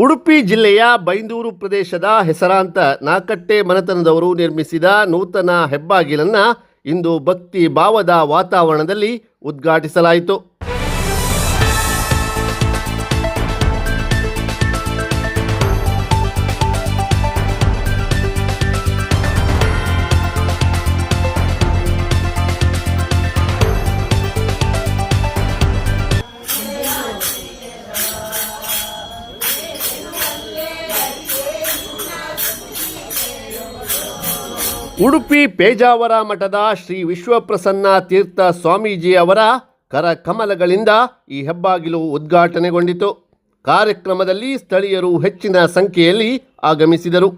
ಉಡುಪಿ ಜಿಲ್ಲೆಯ ಬೈಂದೂರು ಪ್ರದೇಶದ ಹೆಸರಾಂತ ನಾಕಟ್ಟೆ ಮನೆತನದವರು ನಿರ್ಮಿಸಿದ ನೂತನ ಹೆಬ್ಬಾಗಿಲನ್ನು ಇಂದು ಭಕ್ತಿ ಭಾವದ ವಾತಾವರಣದಲ್ಲಿ ಉದ್ಘಾಟಿಸಲಾಯಿತು. ಉಡುಪಿ ಪೇಜಾವರ ಮಠದ ಶ್ರೀ ವಿಶ್ವಪ್ರಸನ್ನ ತೀರ್ಥ ಸ್ವಾಮೀಜಿ ಅವರ ಕರಕಮಲಗಳಿಂದ ಈ ಹೆಬ್ಬಾಗಿಲು ಉದ್ಘಾಟನೆಗೊಂಡಿತು. ಕಾರ್ಯಕ್ರಮದಲ್ಲಿ ಸ್ಥಳೀಯರು ಹೆಚ್ಚಿನ ಸಂಖ್ಯೆಯಲ್ಲಿ ಆಗಮಿಸಿದರು.